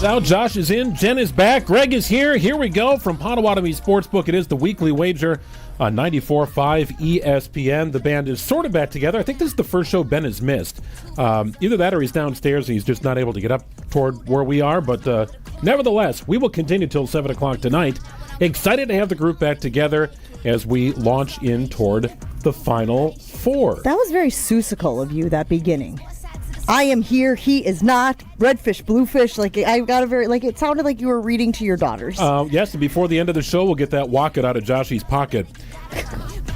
Now Josh is in, Jen is back, Greg is here. Here we go from Potawatomi Sportsbook. It is the weekly wager on 94.5 ESPN. The band is sort of back together. I think this is the first show Ben has missed. Either that or he's downstairs and he's just not able to get up toward where we are. But nevertheless, we will continue till 7 o'clock tonight. Excited to have the group back together as we launch in toward the Final Four. That was very Seussical of you, that beginning. I am here, he is not. Redfish, bluefish. I got a very, it sounded like you were reading to your daughters. Yes, and before the end of the show, we'll get that wallet out of Joshy's pocket.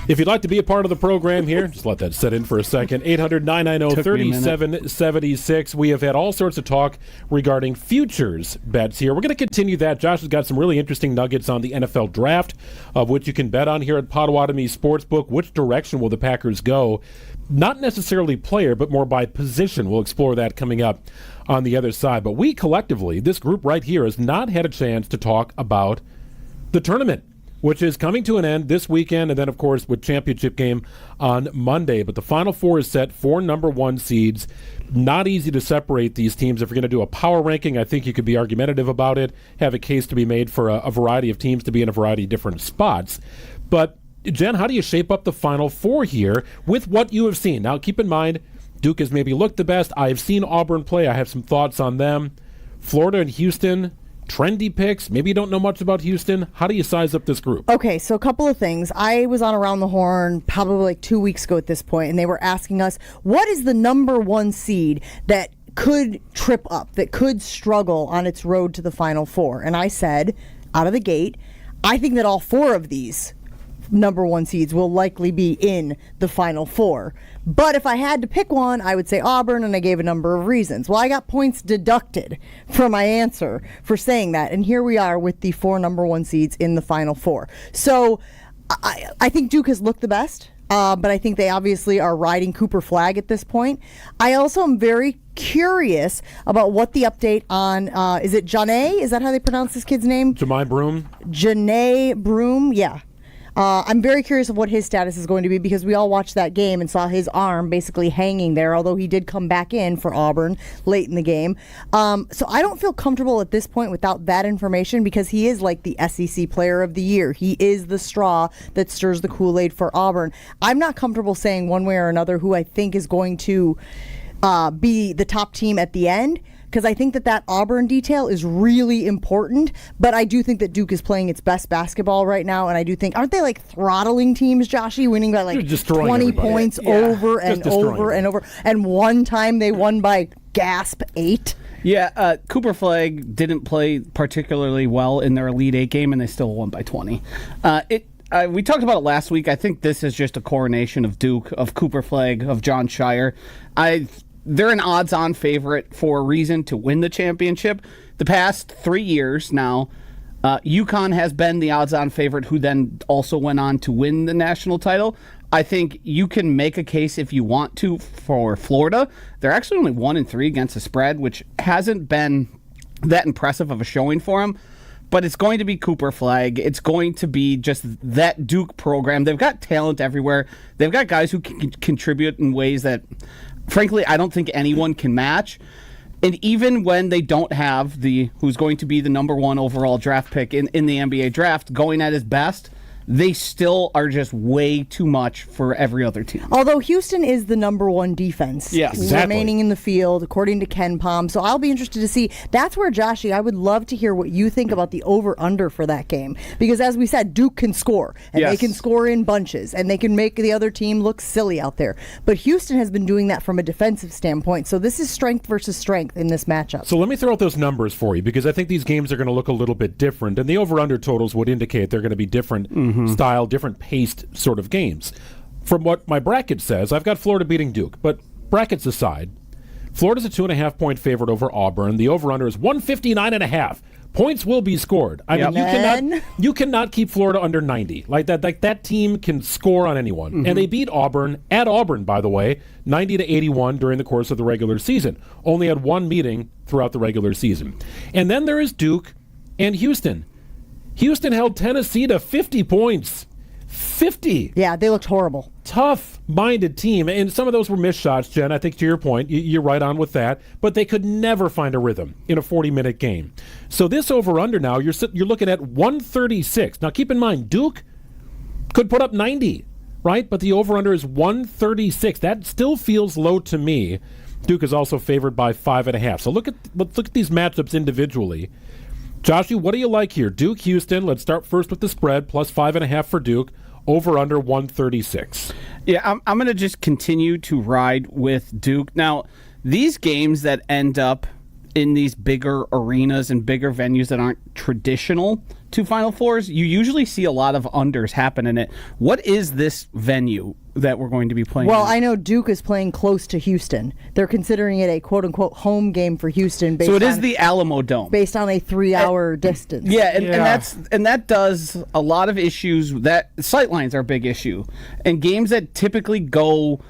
If you'd like to be a part of the program here, just let that set in for a second. 800-990-3776. We have had all sorts of talk regarding futures bets here. We're going to continue that. Josh has got some really interesting nuggets on the NFL draft, of which you can bet on here at Potawatomi Sportsbook. Which direction will the Packers go? Not necessarily player, but more by position. We'll explore that coming up on the other side. But we collectively, this group right here, has not had a chance to talk about the tournament, which is coming to an end this weekend, and then, of course, with championship game on Monday. But the Final Four is set for number one seeds. Not easy to separate these teams. If you're going to do a power ranking, I think you could be argumentative about it, have a case to be made for a variety of teams to be in a variety of different spots. But Jen, how do you shape up the Final Four here with what you have seen? Now, keep in mind, Duke has maybe looked the best. I have seen Auburn play. I have some thoughts on them. Florida and Houston, trendy picks. Maybe you don't know much about Houston. How do you size up this group? Okay, so a couple of things. I was on Around the Horn probably 2 weeks ago at this point, and they were asking us, what is the number one seed that could trip up, that could struggle on its road to the Final Four? And I said, out of the gate, I think that all four of these number one seeds will likely be in the Final Four. But if I had to pick one, I would say Auburn, and I gave a number of reasons. Well, I got points deducted from my answer for saying that, and here we are with the four number one seeds in the Final Four. So I think Duke has looked the best, but I think they obviously are riding Cooper flag at this point. I also am very curious about what the update on, is it Janae? Is that how they pronounce this kid's name? Jahmai Broome? Janae Broome, yeah. I'm very curious of what his status is going to be, because we all watched that game and saw his arm basically hanging there, although he did come back in for Auburn late in the game. So I don't feel comfortable at this point without that information, because he is like the SEC Player of the Year. He is the straw that stirs the Kool-Aid for Auburn. I'm not comfortable saying one way or another who I think is going to be the top team at the end, because I think that Auburn detail is really important, but I do think that Duke is playing its best basketball right now, and I do think, aren't they like throttling teams, Joshy, winning by 20 everybody. points over and over and over, and one time they won by gasp 8? Yeah, Cooper Flag didn't play particularly well in their Elite Eight game, and they still won by 20. We talked about it last week. I think this is just a coronation of Duke, of Cooper Flag, of John Shire. They're an odds-on favorite for a reason to win the championship. The past 3 years now, UConn has been the odds-on favorite, who then also went on to win the national title. I think you can make a case if you want to for Florida. They're actually only 1-3 against the spread, which hasn't been that impressive of a showing for them. But it's going to be Cooper Flag. It's going to be just that Duke program. They've got talent everywhere. They've got guys who can contribute in ways that, frankly, I don't think anyone can match. And even when they don't have who's going to be the number one overall draft pick in the NBA draft going at his best, they still are just way too much for every other team. Although Houston is the number one defense remaining in the field, according to Ken Palm. So I'll be interested to see. That's where, Joshy, I would love to hear what you think about the over-under for that game. Because as we said, Duke can score, and they can score in bunches, and they can make the other team look silly out there. But Houston has been doing that from a defensive standpoint. So this is strength versus strength in this matchup. So let me throw out those numbers for you, because I think these games are going to look a little bit different, and the over-under totals would indicate they're going to be different style, different paced sort of games. From what my bracket says, I've got Florida beating Duke, but brackets aside, Florida's a 2.5-point favorite over Auburn. The over-under is 159.5. Points will be scored. I mean, you cannot keep Florida under 90. Like that team can score on anyone. And they beat Auburn, at Auburn, by the way, 90-81 during the course of the regular season. Only had one meeting throughout the regular season. And then there is Duke and Houston. Houston held Tennessee to 50 points. 50. Yeah, they looked horrible. tough-minded team, and some of those were missed shots, Jen. I think to your point, you're right on with that, but they could never find a rhythm in a 40-minute game. So this over-under now, you're looking at 136. Now keep in mind, Duke could put up 90, right? But the over-under is 136. That still feels low to me. Duke is also favored by 5.5. So let's look at these matchups individually. Joshy, what do you like here? Duke, Houston. Let's start first with the spread, plus 5.5 for Duke. Over under 136. Yeah, I'm going to just continue to ride with Duke. Now, these games that end up in these bigger arenas and bigger venues that aren't traditional to Final Fours, you usually see a lot of unders happen in it. What is this venue that we're going to be playing? Well, I know Duke is playing close to Houston. They're considering it a quote-unquote home game for Houston. So it is the Alamo Dome. Based on a 3-hour distance. Yeah, and that does a lot of issues. That sightlines are a big issue. And games that typically go...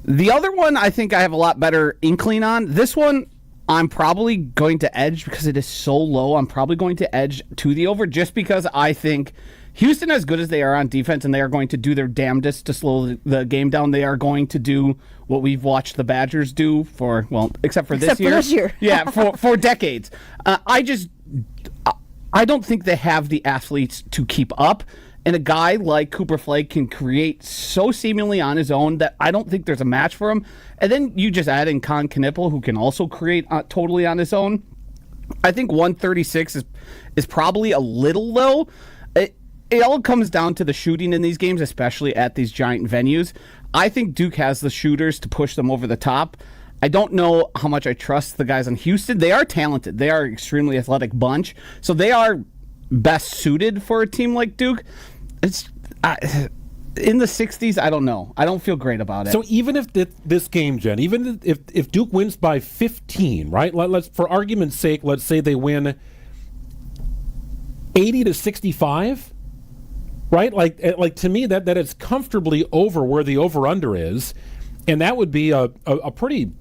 The other one I think I have a lot better inkling on. This one, I'm probably going to edge because it is so low. I'm probably going to edge to the over just because I think Houston, as good as they are on defense, and they are going to do their damnedest to slow the game down, they are going to do what we've watched the Badgers do for, well, except for this year. Yeah, for decades. I don't think they have the athletes to keep up. And a guy like Cooper Flake can create so seemingly on his own that I don't think there's a match for him. And then you just add in Con Knippel, who can also create totally on his own. I think 136 is probably a little low. It all comes down to the shooting in these games, especially at these giant venues. I think Duke has the shooters to push them over the top. I don't know how much I trust the guys in Houston. They are talented. They are an extremely athletic bunch. So they are best suited for a team like Duke. It's in the 60s. I don't know. I don't feel great about it. So even if this game, Jen, even if Duke wins by 15, right? Let's, for argument's sake, let's say they win 80-65, right? Like to me that it's comfortably over where the over/under is, and that would be a pretty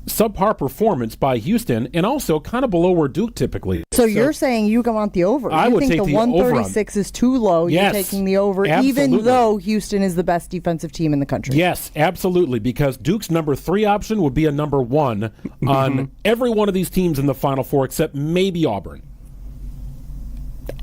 subpar performance by Houston, and also kind of below where Duke typically is. So you're saying you want the over. I would take the 136 is too low. Yes, you're taking the over, absolutely. Even though Houston is the best defensive team in the country. Yes, absolutely, because Duke's number 3 option would be a number 1 on every one of these teams in the Final Four except maybe Auburn.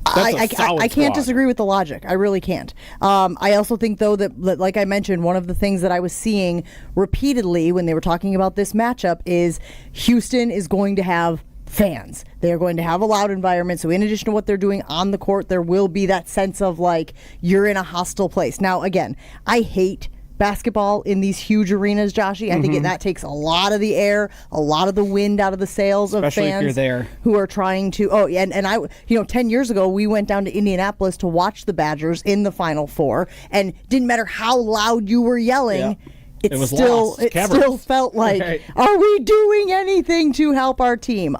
I can't disagree with the logic. I really can't. I also think, though, that, like I mentioned, one of the things that I was seeing repeatedly when they were talking about this matchup is Houston is going to have fans. They are going to have a loud environment. So in addition to what they're doing on the court, there will be that sense of like you're in a hostile place. Now, again, I hate basketball in these huge arenas, Joshy. I think that takes a lot of the air, a lot of the wind out of the sails of especially fans if you're there. Who are trying to. Oh, and I, 10 years ago we went down to Indianapolis to watch the Badgers in the Final Four, and didn't matter how loud you were yelling. Yeah. It was still felt like, right. Are we doing anything to help our team?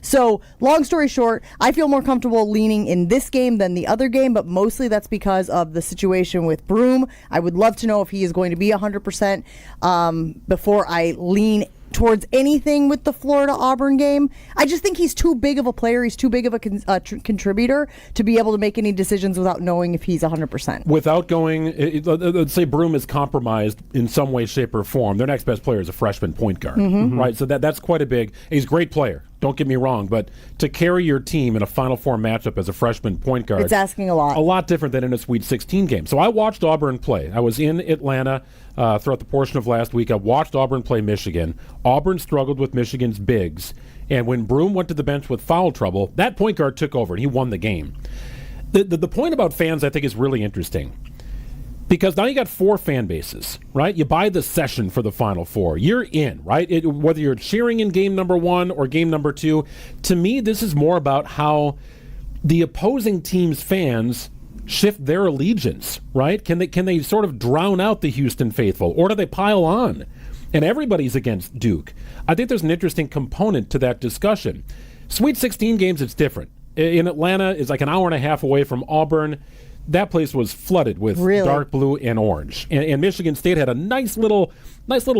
So long story short, I feel more comfortable leaning in this game than the other game, but mostly that's because of the situation with Broom. I would love to know if he is going to be 100% before I lean towards anything with the Florida-Auburn game. I just think he's too big of a player. He's too big of a contributor to be able to make any decisions without knowing if he's 100%. Without going, let's say Broom is compromised in some way, shape, or form. Their next best player is a freshman point guard, right? So that's quite a big. He's a great player. Don't get me wrong, but to carry your team in a Final Four matchup as a freshman point guard, it's asking a lot. A lot different than in a Sweet 16 game. So I watched Auburn play. I was in Atlanta throughout the portion of last week. I watched Auburn play Michigan. Auburn struggled with Michigan's bigs, and when Broom went to the bench with foul trouble, that point guard took over and he won the game. The point about fans, I think, is really interesting. Because now you got 4 fan bases, right? You buy the session for the Final Four. You're in, right? Whether you're cheering in game number 1 or game number 2, to me, this is more about how the opposing team's fans shift their allegiance, right? Can they sort of drown out the Houston faithful, or do they pile on? And everybody's against Duke. I think there's an interesting component to that discussion. Sweet 16 games, it's different. In Atlanta, it's like an hour and a half away from Auburn. That place was flooded with dark blue and orange. And Michigan State had a nice little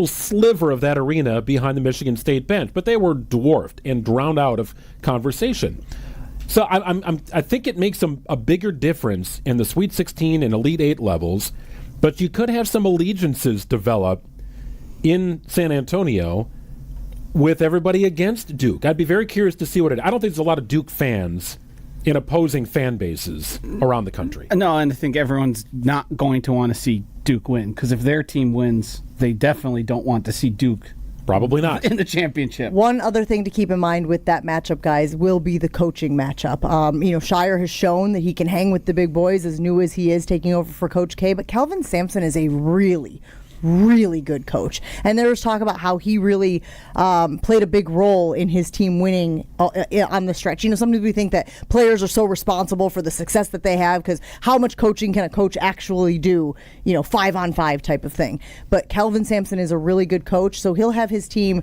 sliver of that arena behind the Michigan State bench, but they were dwarfed and drowned out of conversation. So I think it makes a bigger difference in the Sweet 16 and Elite 8 levels But you could have some allegiances develop in San Antonio with everybody against Duke. I'd be very curious to see what it... I don't think there's a lot of Duke fans in opposing fan bases around the country. No, and I think everyone's not going to want to see Duke win, because if their team wins, they definitely don't want to see Duke Probably not. in the championship. One other thing to keep in mind with that matchup, guys, will be the coaching matchup. Shire has shown that he can hang with the big boys, as new as he is taking over for Coach K, but Kelvin Sampson is a really good coach. And there was talk about how he really played a big role in his team winning on the stretch. Sometimes we think that players are so responsible for the success that they have because how much coaching can a coach actually do, 5-on-5 type of thing. But Kelvin Sampson is a really good coach, so he'll have his team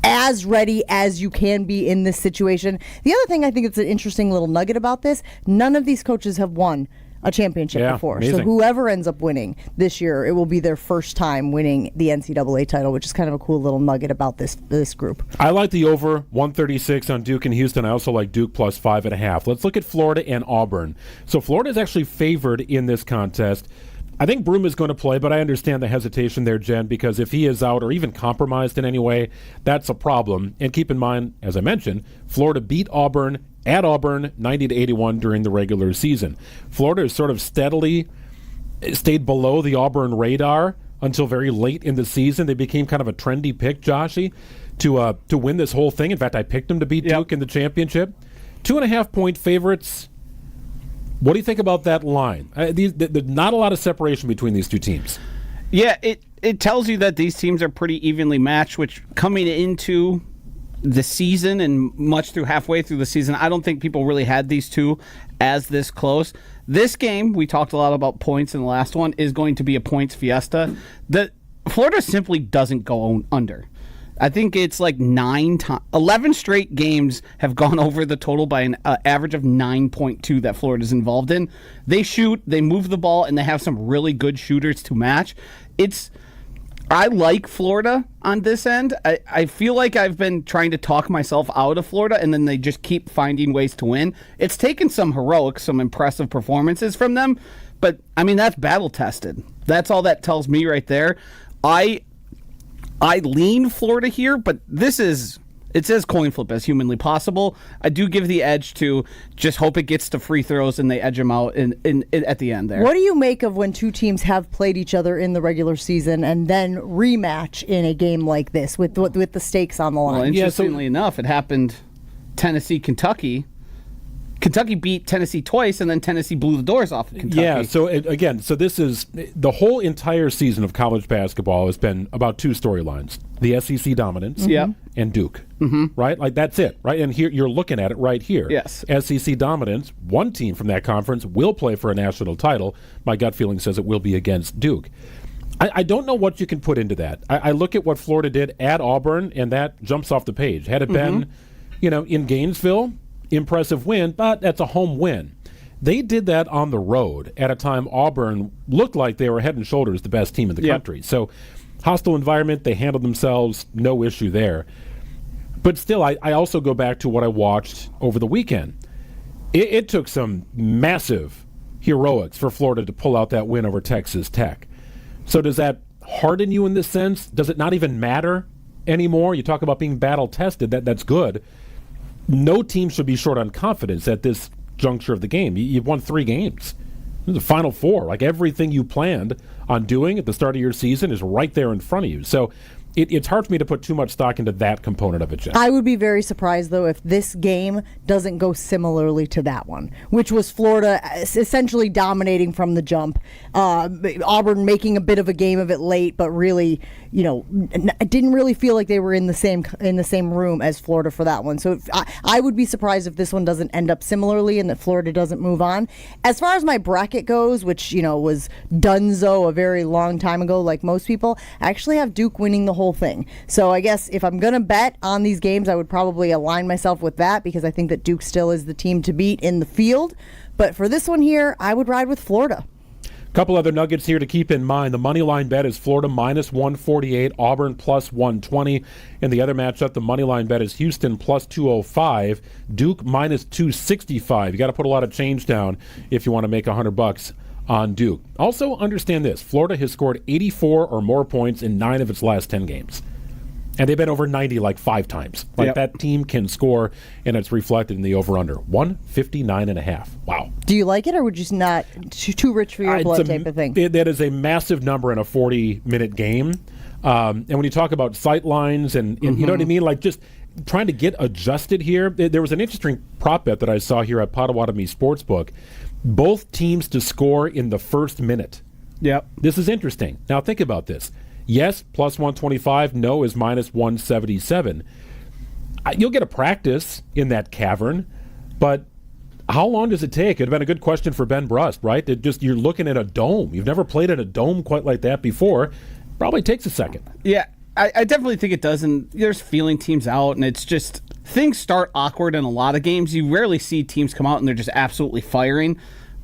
as ready as you can be in this situation. The other thing I think it's an interesting little nugget about this, none of these coaches have won a championship before. Amazing. So whoever ends up winning this year, it will be their first time winning the NCAA title, which is kind of a cool little nugget about this group. I like the over 136 on Duke and Houston. I also like Duke plus 5.5. Let's look at Florida and Auburn. So Florida is actually favored in this contest. I think Broom is going to play, but I understand the hesitation there, Jen, because if he is out or even compromised in any way, that's a problem. And keep in mind, as I mentioned, Florida beat Auburn at Auburn 90-81 during the regular season. Florida has sort of steadily stayed below the Auburn radar until very late in the season. They became kind of a trendy pick, Joshy, to win this whole thing. In fact, I picked them to beat Duke in the championship. 2.5-point favorites. What do you think about that line? There's not a lot of separation between these two teams. Yeah, it tells you that these teams are pretty evenly matched, which coming into the season and much through halfway through the season, I don't think people really had these two as this close. This game, we talked a lot about points in the last one, is going to be a points fiesta. Florida simply doesn't go under. I think it's like 11 straight games have gone over the total by an average of 9.2 that Florida's involved in. They shoot, they move the ball, and they have some really good shooters to match. I like Florida on this end. I feel like I've been trying to talk myself out of Florida, and then they just keep finding ways to win. It's taken some heroics, some impressive performances from them, but, that's battle-tested. That's all that tells me right there. I lean Florida here, but it's as coin flip as humanly possible. I do give the edge to just hope it gets to free throws and they edge them out at the end there. What do you make of when two teams have played each other in the regular season and then rematch in a game like this with the stakes on the line? Well, interestingly enough, it happened Tennessee-Kentucky. Kentucky beat Tennessee twice, and then Tennessee blew the doors off of Kentucky. Yeah, so this is the whole entire season of college basketball has been about two storylines: the SEC dominance, and Duke, right? Like that's it, right? And here you're looking at it right here. Yes, SEC dominance. One team from that conference will play for a national title. My gut feeling says it will be against Duke. I don't know what you can put into that. I look at what Florida did at Auburn, and that jumps off the page. Had it been, in Gainesville, impressive win, but that's a home win. They did that on the road at a time Auburn looked like they were head and shoulders the best team in the country. So hostile environment, they handled themselves, no issue there. But still, I also go back to what I watched over the weekend. It took some massive heroics for Florida to pull out that win over Texas Tech. So does that harden you in this sense? Does it not even matter anymore? You talk about being battle-tested, that's good. No team should be short on confidence at this juncture of the game. You've won 3 games. The Final Four, like everything you planned on doing at the start of your season is right there in front of you. So it's hard for me to put too much stock into that component of it, Jen. I would be very surprised, though, if this game doesn't go similarly to that one, which was Florida essentially dominating from the jump. Auburn making a bit of a game of it late, but really, didn't really feel like they were in the same room as Florida for that one. So I would be surprised if this one doesn't end up similarly and that Florida doesn't move on. As far as my bracket goes, which was donezo a very long time ago, like most people, I actually have Duke winning the whole thing. So I guess if I'm going to bet on these games, I would probably align myself with that because I think that Duke still is the team to beat in the field. But for this one here, I would ride with Florida. Couple other nuggets here to keep in mind. The money line bet is Florida minus 148, Auburn plus 120. And the other matchup, the money line bet is Houston plus 205, Duke minus 265. You got to put a lot of change down if you want to make $100 on Duke. Also, understand this. Florida has scored 84 or more points in 9 of its last 10 games. And they've been over 90 like 5 times. That team can score, and it's reflected in the over-under. 159.5. Wow. Do you like it, or would you not? Too rich for your blood type of thing? That is a massive number in a 40-minute game. And when you talk about sight lines and you know what I mean? Like just trying to get adjusted here. There was an interesting prop bet that I saw here at Potawatomi Sportsbook. Both teams to score in the first minute. Yep. This is interesting. Now think about this. Yes, plus 125. No is minus 177. You'll get a practice in that cavern, but how long does it take? It would have been a good question for Ben Brust, right? You're looking at a dome. You've never played in a dome quite like that before. Probably takes a second. Yeah, I definitely think it does, and there's feeling teams out, and it's just things start awkward in a lot of games. You rarely see teams come out and they're just absolutely firing.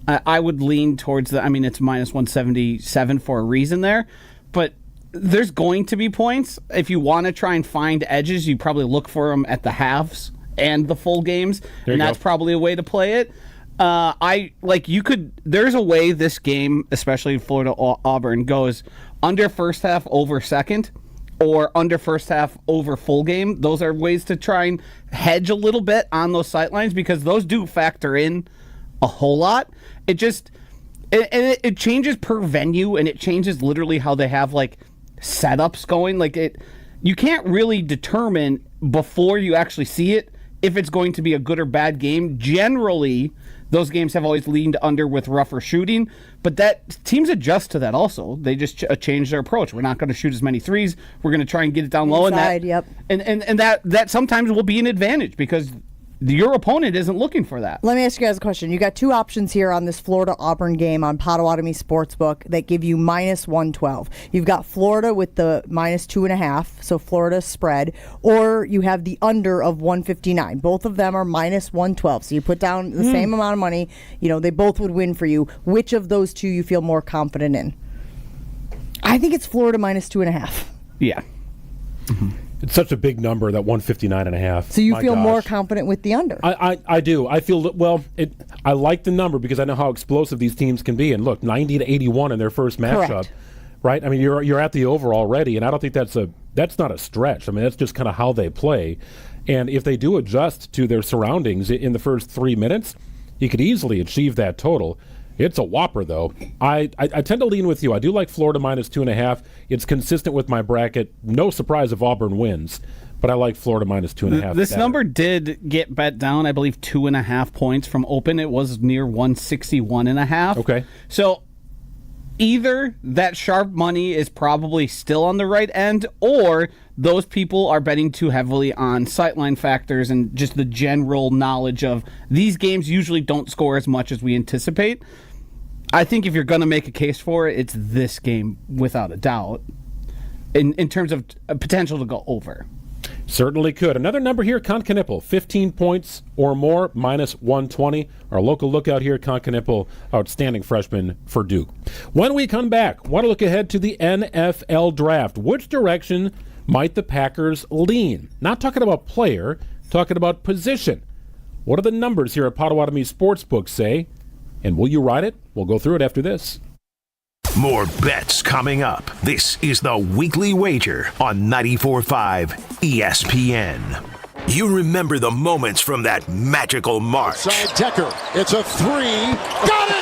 I would lean towards it's minus 177 for a reason there, but there's going to be points. If you want to try and find edges, you probably look for them at the halves and the full games, and that's probably a way to play it. There's a way this game, especially Florida Auburn, goes under first half over second, or under first half over full game. Those are ways to try and hedge a little bit on those sight lines, because those do factor in a whole lot. It changes per venue, and it changes literally how they have setups going. You can't really determine before you actually see it if it's going to be a good or bad game. Generally, those games have always leaned under with rougher shooting, but teams adjust to that also. They just change their approach. We're not going to shoot as many threes. We're going to try and get it down low. Inside, yep. And that sometimes will be an advantage because your opponent isn't looking for that. Let me ask you guys a question. You got 2 options here on this Florida-Auburn game on Potawatomi Sportsbook that give you minus 112. You've got Florida with the minus 2.5, so Florida spread, or you have the under of 159. Both of them are minus 112. So you put down the same amount of money. They both would win for you. Which of those 2 you feel more confident in? I think it's Florida minus 2.5. Yeah. Mm-hmm. It's such a big number, that 159.5. So you feel more confident with the under? I do. I feel, I like the number because I know how explosive these teams can be. And look, 90-81 in their first matchup. Correct. Right? I mean, you're at the over already, and I don't think that's not a stretch. I mean, that's just kind of how they play. And if they do adjust to their surroundings in the first 3 minutes, you could easily achieve that total. It's a whopper, though. I tend to lean with you. I do like Florida minus 2.5. It's consistent with my bracket. No surprise if Auburn wins, but I like Florida minus 2.5. This number did get bet down, I believe, 2.5 points from open. It was near 161.5. Okay. So either that sharp money is probably still on the right end, or those people are betting too heavily on sightline factors and just the general knowledge of these games usually don't score as much as we anticipate. I think if you're going to make a case for it, it's this game without a doubt in terms of potential to go over. Certainly could. Another number here, Concanipple, 15 points or more, minus 120. Our local lookout here, Concanipple, outstanding freshman for Duke. When we come back, want to look ahead to the NFL draft. Which direction might the Packers lean? Not talking about player, talking about position. What do the numbers here at Potawatomi Sportsbook say? And will you ride it? We'll go through it after this. More bets coming up. This is the Weekly Wager on 94.5 ESPN. You remember the moments from that magical March. Side Decker, it's a 3. Got it!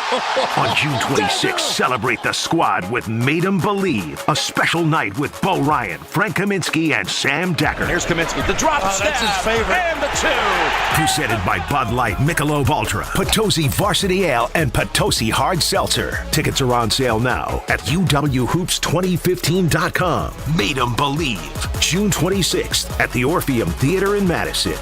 On June 26th, celebrate the squad with Made 'em Believe, a special night with Bo Ryan, Frank Kaminsky, and Sam Decker. Here's Kaminsky, the drop stab, that's his favorite. And the 2. Presented by Bud Light, Michelob Ultra, Potosi Varsity Ale, and Potosi Hard Seltzer. Tickets are on sale now at uwhoops2015.com. Made 'em Believe, June 26th at the Orpheum Theater in Madison.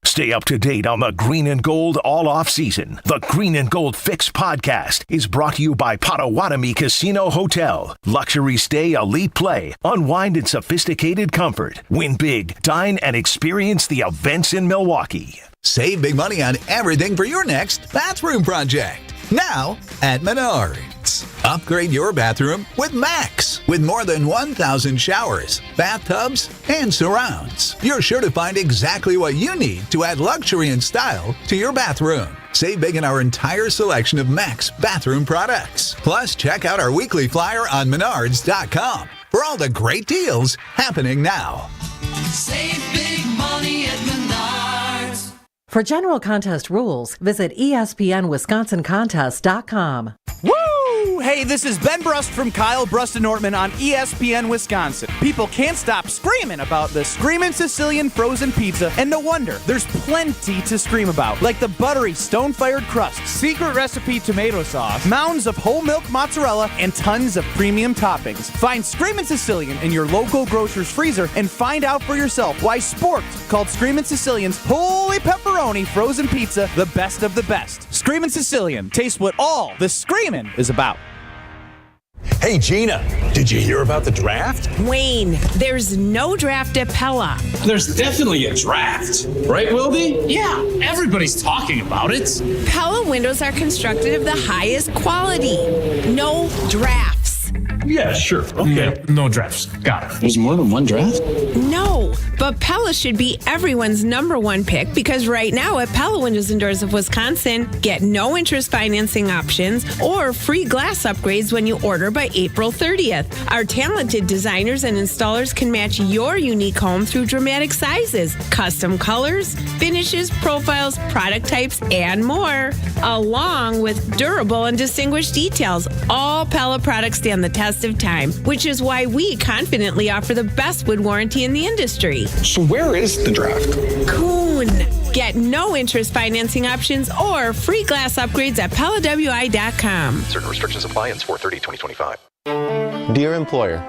Stay up to date on the Green and Gold all off season. The Green and Gold Fix podcast is brought to you by Potawatomi Casino Hotel. Luxury stay, elite play, unwind in sophisticated comfort. Win big, dine, and experience the events in Milwaukee. Save big money on everything for your next bathroom project. Now at Menards. Upgrade your bathroom with Max. With more than 1,000 showers, bathtubs, and surrounds. You're sure to find exactly what you need to add luxury and style to your bathroom. Save big in our entire selection of Max bathroom products. Plus, check out our weekly flyer on Menards.com for all the great deals happening now. Save big money at Menards. For general contest rules, visit ESPNWisconsinContest.com. Woo! Hey, this is Ben Brust from Kyle Brust and Nortman on ESPN Wisconsin. People can't stop screaming about the Screamin' Sicilian frozen pizza, and no wonder. There's plenty to scream about, like the buttery stone-fired crust, secret recipe tomato sauce, mounds of whole milk mozzarella, and tons of premium toppings. Find Screamin' Sicilian in your local grocer's freezer and find out for yourself why Sport called Screamin' Sicilian's Holy Pepperoni frozen pizza the best of the best. Screamin' Sicilian, taste what all the screamin' is about. Hey, Gina, did you hear about the draft? Wayne, there's no draft at Pella. There's definitely a draft. Right, Wildy? Yeah, everybody's talking about it. Pella windows are constructed of the highest quality. No drafts. Yeah, sure. Okay. No drafts. Got it. There's more than one draft? No, but Pella should be everyone's number one pick because right now at Pella Windows and Doors of Wisconsin, get no interest financing options or free glass upgrades when you order by April 30th. Our talented designers and installers can match your unique home through dramatic sizes, custom colors, finishes, profiles, product types, and more, along with durable and distinguished details. All Pella products stand the test of time, which is why we confidently offer the best wood warranty in the industry. So where is the draft? Coon. Get no interest financing options or free glass upgrades at PellaWI.com. Certain restrictions apply. Ends 4/30/2025. Dear employer,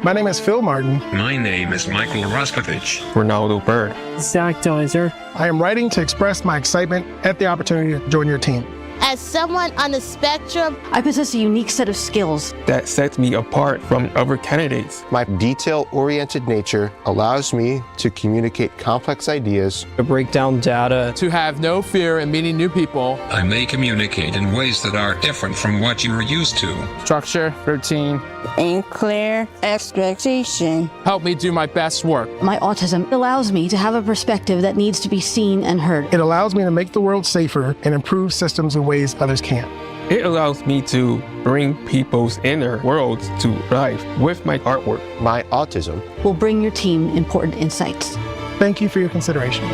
my name is Phil Martin. My name is Michael Raskovich. Ronaldo Bird. Zach Deiser. I am writing to express my excitement at the opportunity to join your team. As someone on the spectrum, I possess a unique set of skills that sets me apart from other candidates. My detail-oriented nature allows me to communicate complex ideas, to break down data, to have no fear in meeting new people. I may communicate in ways that are different from what you are used to. Structure, routine, and clear expectation. Help me do my best work. My autism allows me to have a perspective that needs to be seen and heard. It allows me to make the world safer and improve systems in ways others can't. It allows me to bring people's inner worlds to life with my artwork. My autism will bring your team important insights. Thank you for your consideration.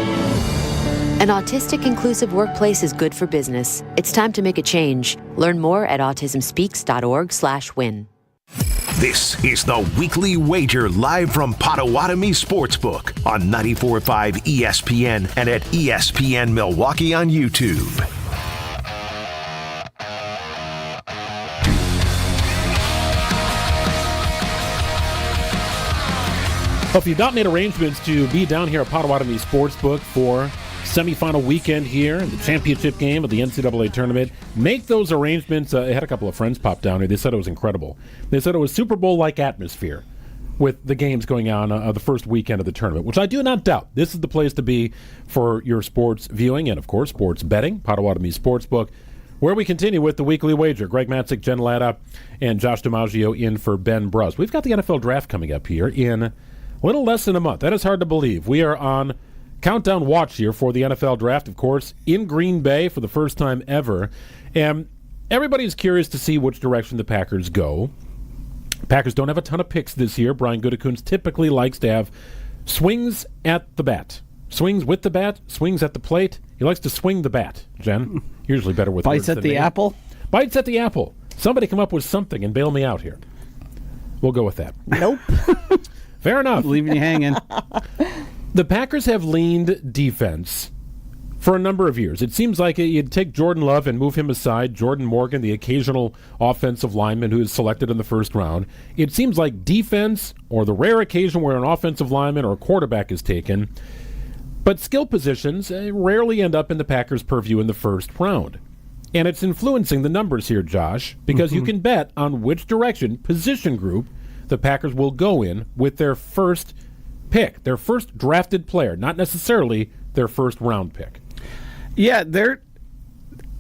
An autistic inclusive workplace is good for business. It's time to make a change. Learn more at autismspeaks.org/win. This is the Weekly Wager live from Potawatomi Sportsbook on 94.5 ESPN and at ESPN Milwaukee on YouTube. Well, if you've not made arrangements to be down here at Potawatomi Sportsbook for semifinal weekend here in the championship game of the NCAA tournament, make those arrangements. I had a couple of friends pop down here. They said it was incredible. They said it was Super Bowl-like atmosphere with the games going on the first weekend of the tournament, which I do not doubt. This is the place to be for your sports viewing and, of course, sports betting, Potawatomi Sportsbook, where we continue with the Weekly Wager. Greg Matzik, Jen Latta, and Josh DiMaggio in for Ben Brust. We've got the NFL Draft coming up here in a little less than a month. That is hard to believe. We are on countdown watch here for the NFL Draft, of course, in Green Bay for the first time ever. And everybody's curious to see which direction the Packers go. Packers don't have a ton of picks this year. Brian Gutekunst typically likes to have swings at the bat. Swings with the bat, swings at the plate. He likes to swing the bat, Jen. Usually better with bites at the apple. Bites at the apple. Somebody come up with something and bail me out here. We'll go with that. Nope. Fair enough. Leaving you hanging. The Packers have leaned defense for a number of years. It seems like you'd take Jordan Love and move him aside, Jordan Morgan, the occasional offensive lineman who is selected in the first round. It seems like defense, or the rare occasion where an offensive lineman or a quarterback is taken, but skill positions rarely end up in the Packers' purview in the first round. And it's influencing the numbers here, Josh, because you can bet on which direction, position group, the Packers will go in with their first pick, their first drafted player, not necessarily their first round pick. Yeah, their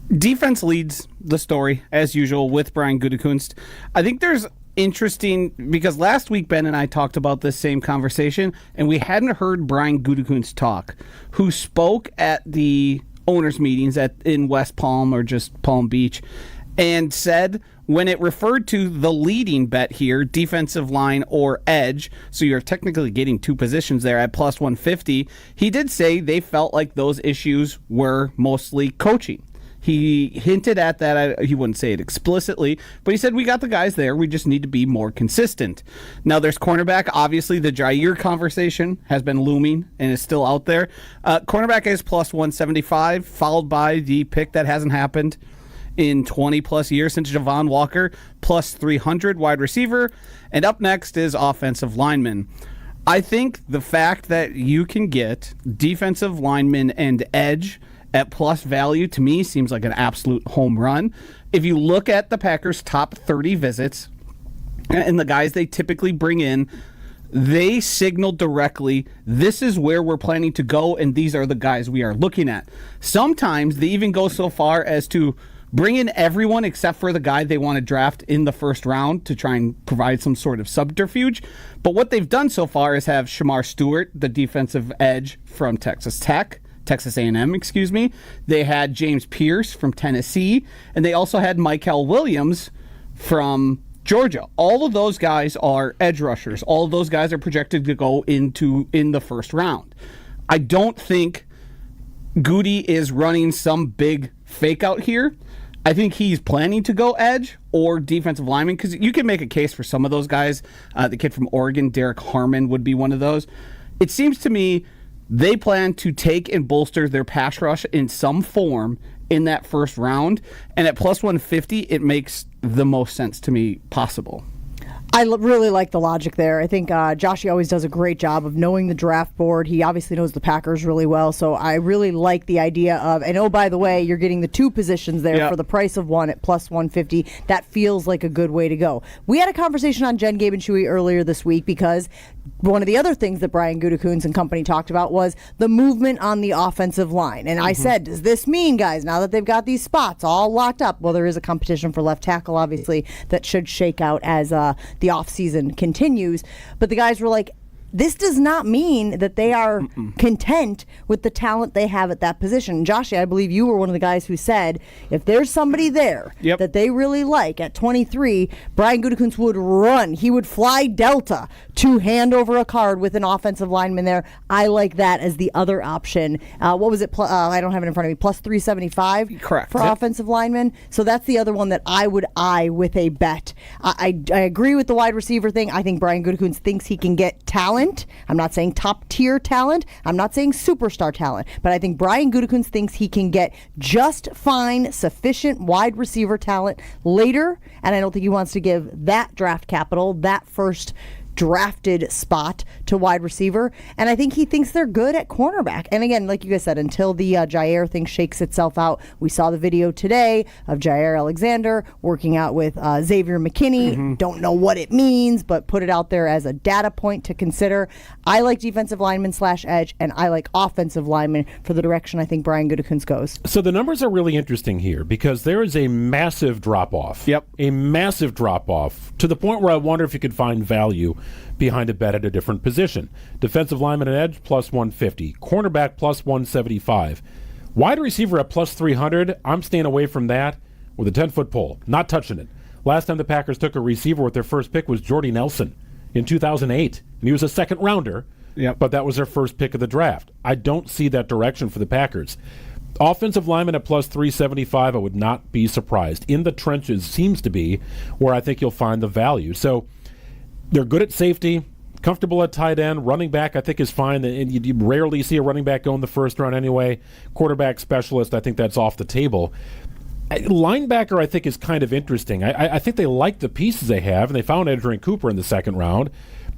defense leads the story, as usual, with Brian Gutekunst. I think there's interesting, because last week Ben and I talked about this same conversation, and we hadn't heard Brian Gutekunst talk, who spoke at the owners' meetings in West Palm or just Palm Beach, and said when it referred to the leading bet here, defensive line or edge, so you're technically getting two positions there at plus 150, he did say they felt like those issues were mostly coaching. He hinted at that. He wouldn't say it explicitly, but he said, we got the guys there. We just need to be more consistent. Now, there's cornerback. Obviously, the Jair conversation has been looming and is still out there. Cornerback is plus 175, followed by the pick that hasn't happened in 20-plus years since Javon Walker, plus 300 wide receiver. And up next is offensive lineman. I think the fact that you can get defensive lineman and edge at plus value, to me, seems like an absolute home run. If you look at the Packers' top 30 visits and the guys they typically bring in, they signal directly, this is where we're planning to go, and these are the guys we are looking at. Sometimes they even go so far as to bring in everyone except for the guy they want to draft in the first round to try and provide some sort of subterfuge. But what they've done so far is have Shamar Stewart, the defensive edge from Texas A&M, excuse me. They had James Pierce from Tennessee, and they also had Michael Williams from Georgia. All of those guys are edge rushers. All of those guys are projected to go in the first round. I don't think Goody is running some big fake out here. I think he's planning to go edge or defensive lineman, because you can make a case for some of those guys. The kid from Oregon, Derek Harmon, would be one of those. It seems to me they plan to take and bolster their pass rush in some form in that first round, and at plus 150, it makes the most sense to me possible. I really like the logic there. I think Joshy always does a great job of knowing the draft board. He obviously knows the Packers really well, so I really like the idea of, and oh, by the way, you're getting the two positions there for the price of one at plus 150. That feels like a good way to go. We had a conversation on Jen, Gabe, and Chewy earlier this week because one of the other things that Brian Gutekunst and company talked about was the movement on the offensive line. And I said, does this mean, guys, now that they've got these spots all locked up, well, there is a competition for left tackle, obviously, that should shake out as the offseason continues. But the guys were like, this does not mean that they are content with the talent they have at that position. Joshy, I believe you were one of the guys who said if there's somebody there that they really like at 23, Brian Gutekunst would run. He would fly Delta to hand over a card with an offensive lineman there. I like that as the other option. What was it? I don't have it in front of me. Plus 375 for offensive linemen. So that's the other one that I would eye with a bet. I agree with the wide receiver thing. I think Brian Gutekunst thinks he can get talent. I'm not saying top tier talent. I'm not saying superstar talent. But I think Brian Gutekunst thinks he can get just fine, sufficient wide receiver talent later. And I don't think he wants to give that draft capital, that first drafted spot, to wide receiver, and I think he thinks they're good at cornerback. And again, like you guys said, until the Jair thing shakes itself out, we saw the video today of Jair Alexander working out with Xavier McKinney. Don't know what it means, but put it out there as a data point to consider. I like defensive lineman / edge, and I like offensive lineman for the direction I think Brian Gutekunst goes. So the numbers are really interesting here because there is a massive drop-off. A massive drop-off to the point where I wonder if you could find value behind a bet at a different position. Defensive lineman and edge, plus 150. Cornerback, plus 175. Wide receiver at plus 300. I'm staying away from that with a 10-foot pole. Not touching it. Last time the Packers took a receiver with their first pick was Jordy Nelson in 2008. And he was a second rounder, but that was their first pick of the draft. I don't see that direction for the Packers. Offensive lineman at plus 375, I would not be surprised. In the trenches seems to be where I think you'll find the value. So they're good at safety, comfortable at tight end. Running back, I think, is fine. And you rarely see a running back go in the first round anyway. Quarterback specialist, I think that's off the table. Linebacker, I think, is kind of interesting. I think they like the pieces they have, and they found Adrian Cooper in the second round.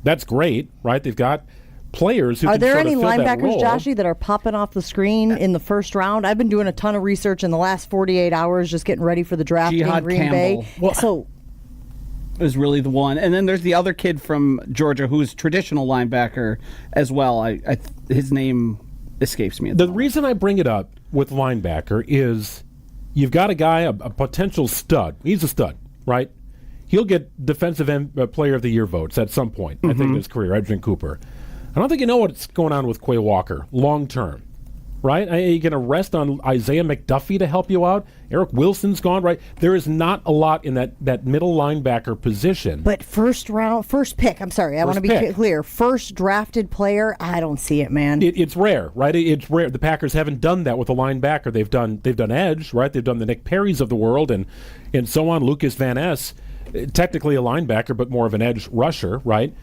That's great, right? They've got players who are can there sort of any fill that linebackers, role. Joshy, that are popping off the screen in the first round? I've been doing a ton of research in the last 48 hours, just getting ready for the draft in Green Campbell. Bay. So is really the one, and then there's the other kid from Georgia who's traditional linebacker as well. His name escapes me. The reason I bring it up with linebacker is you've got a guy, a potential stud. He's a stud, right? He'll get defensive player of the year votes at some point, I think, in his career, Adrian Cooper. I don't think you know what's going on with Quay Walker long term. right? Are you going to rest on Isaiah McDuffie to help you out? Eric Wilson's gone, right? There is not a lot in that middle linebacker position. But first pick, I'm sorry, I want to be clear. First drafted player, I don't see it, man. It's rare, right? It's rare. The Packers haven't done that with a linebacker. They've done edge, right? They've done the Nick Perrys of the world and so on. Lucas Van Ness, technically a linebacker, but more of an edge rusher, right?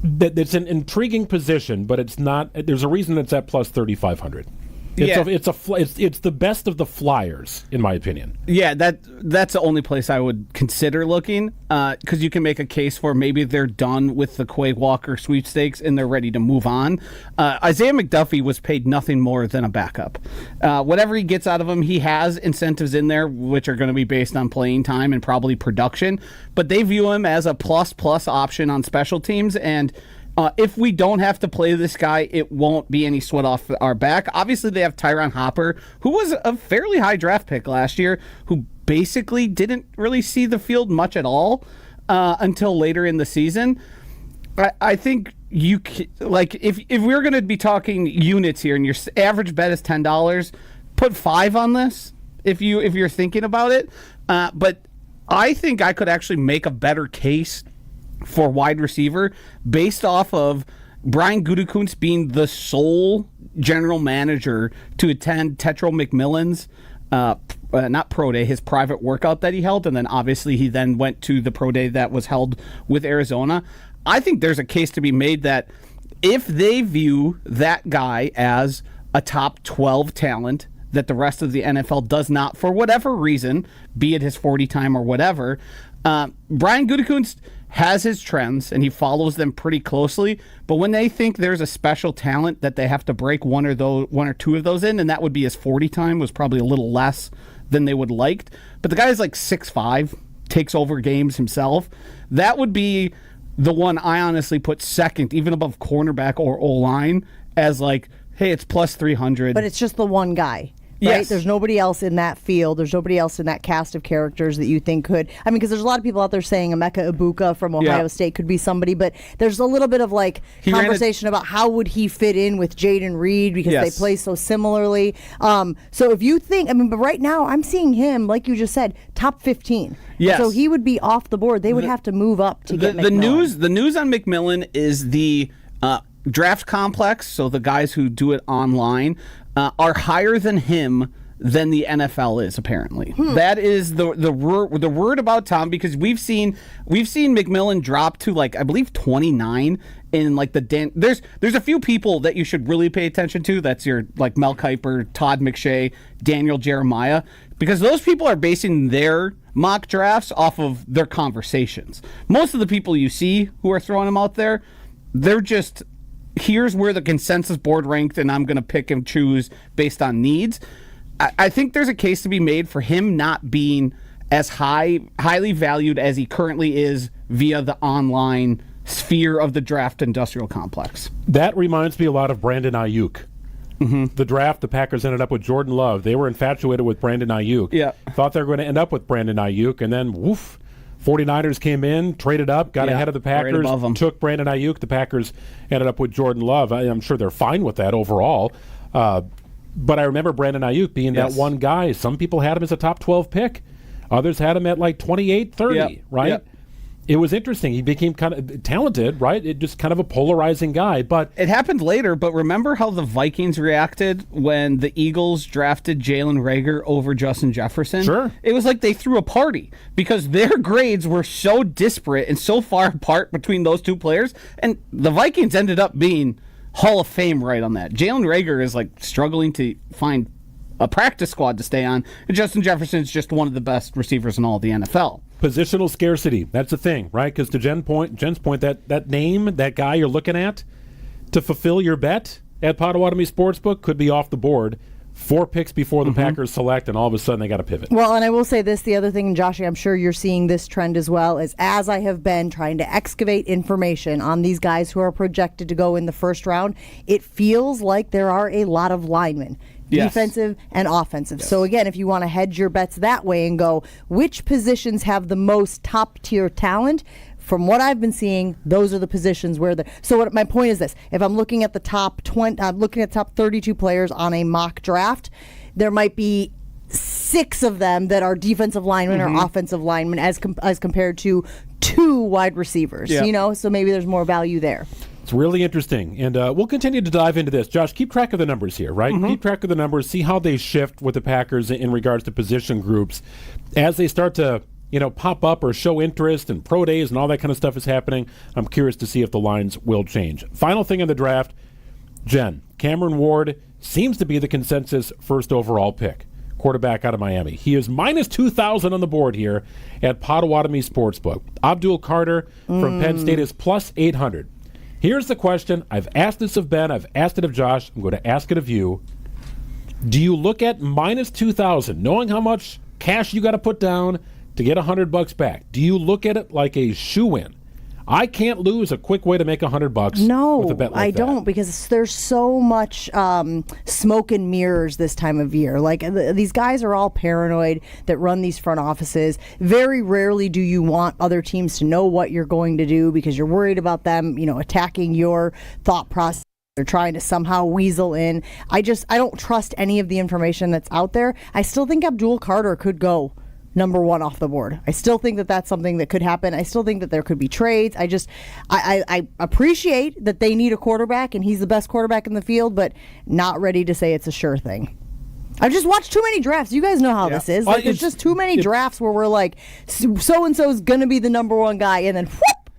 It's an intriguing position, but it's not. There's a reason it's at plus 3,500. It's the best of the flyers, in my opinion. Yeah, that's the only place I would consider looking, because you can make a case for maybe they're done with the Quay Walker sweepstakes and they're ready to move on. Isaiah McDuffie was paid nothing more than a backup. Whatever he gets out of him, he has incentives in there, which are going to be based on playing time and probably production, but they view him as a plus option on special teams, and if we don't have to play this guy, it won't be any sweat off our back. Obviously, they have Tyron Hopper, who was a fairly high draft pick last year, who basically didn't really see the field much at all until later in the season. I think if we're going to be talking units here, and your average bet is $10, put 5 on this if you're thinking about it. But I think I could actually make a better case for wide receiver based off of Brian Gutekunst being the sole general manager to attend Tetral McMillan's not pro day, his private workout that he held, and then obviously he then went to the pro day that was held with Arizona. I think there's a case to be made that if they view that guy as a top 12 talent that the rest of the NFL does not, for whatever reason, be it his 40 time or whatever, Brian Gutekunst has his trends and he follows them pretty closely, but when they think there's a special talent that they have to break one or two of those in, and that would be his 40 time, was probably a little less than they would liked, but the guy's like 6'5", takes over games himself. That would be the one I honestly put second, even above cornerback or O-line, as like, hey, it's plus 300. But it's just the one guy. Right? Yes. There's nobody else in that field. There's nobody else in that cast of characters that you think could. I mean, because there's a lot of people out there saying Emeka Ibuka from Ohio State could be somebody, but there's a little bit of like conversation about how would he fit in with Jaden Reed because they play so similarly. So if you think, but right now I'm seeing him, like you just said, top 15. Yes. So he would be off the board. They would have to move up to get McMillan. The news on McMillan is the draft complex, so the guys who do it online, are higher than him than the NFL is, apparently. That is the word about Tom, because we've seen McMillan drop to, like, I believe 29 in like there's a few people that you should really pay attention to. That's your like Mel Kiper, Todd McShay, Daniel Jeremiah, because those people are basing their mock drafts off of their conversations. Most of the people you see who are throwing them out there, they're just, here's where the consensus board ranked, and I'm going to pick and choose based on needs. I think there's a case to be made for him not being as highly valued as he currently is via the online sphere of the draft industrial complex. That reminds me a lot of Brandon Ayuk. The draft, the Packers ended up with Jordan Love. They were infatuated with Brandon Ayuk. Yeah. Thought they were going to end up with Brandon Ayuk, and then woof, 49ers came in, traded up, got ahead of the Packers, right, took Brandon Ayuk. The Packers ended up with Jordan Love. I'm sure they're fine with that overall. But I remember Brandon Ayuk being that one guy. Some people had him as a top 12 pick. Others had him at like 28, 30, right? Yep. It was interesting. He became kind of talented, right? It just kind of a polarizing guy. But it happened later, but remember how the Vikings reacted when the Eagles drafted Jalen Reagor over Justin Jefferson? Sure. It was like they threw a party because their grades were so disparate and so far apart between those two players, and the Vikings ended up being Hall of Fame right on that. Jalen Reagor is like struggling to find a practice squad to stay on, and Justin Jefferson is just one of the best receivers in all of the NFL. Positional scarcity, that's the thing, right? Because to Jen's point, that name, that guy you're looking at to fulfill your bet at Potawatomi Sportsbook could be off the board 4 picks before the Packers select, and all of a sudden they got to pivot. Well, and I will say this, the other thing, and Josh, I'm sure you're seeing this trend as well, is as I have been trying to excavate information on these guys who are projected to go in the first round, it feels like there are a lot of linemen. Defensive and offensive. So again, if you want to hedge your bets that way and go, which positions have the most top tier talent? from what I've been seeing, those are the positions where my point is this. If I'm looking at the top 20, I'm looking at top 32 players on a mock draft, there might be 6 of them that are defensive linemen or offensive linemen as compared to 2 wide receivers, so maybe there's more value there. It's really interesting, and we'll continue to dive into this. Josh, keep track of the numbers here, right? Keep track of the numbers, see how they shift with the Packers in regards to position groups as they start to pop up or show interest and pro days and all that kind of stuff is happening. I'm curious to see if the lines will change. Final thing in the draft, Jen, Cameron Ward seems to be the consensus first overall pick. Quarterback out of Miami. He is minus 2,000 on the board here at Potawatomi Sportsbook. Abdul Carter from Penn State is plus 800. Here's the question. I've asked this of Ben. I've asked it of Josh. I'm going to ask it of you. Do you look at minus 2,000, knowing how much cash you got to put down to get $100 back? Do you look at it like a shoe-in? I can't lose a quick way to make $100 with a bet like I that. don't, because there's so much smoke and mirrors this time of year. Like these guys are all paranoid that run these front offices. Very rarely do you want other teams to know what you're going to do because you're worried about them, attacking your thought process. They're trying to somehow weasel in. I don't trust any of the information that's out there. I still think Abdul Carter could go number 1 off the board. I still think that that's something that could happen. I still think that there could be trades. I appreciate that they need a quarterback and he's the best quarterback in the field, but not ready to say it's a sure thing. I've just watched too many drafts. You guys know how this is. Like, there's just too many drafts where we're like, so-and-so's going to be the number 1 guy, and then whoop!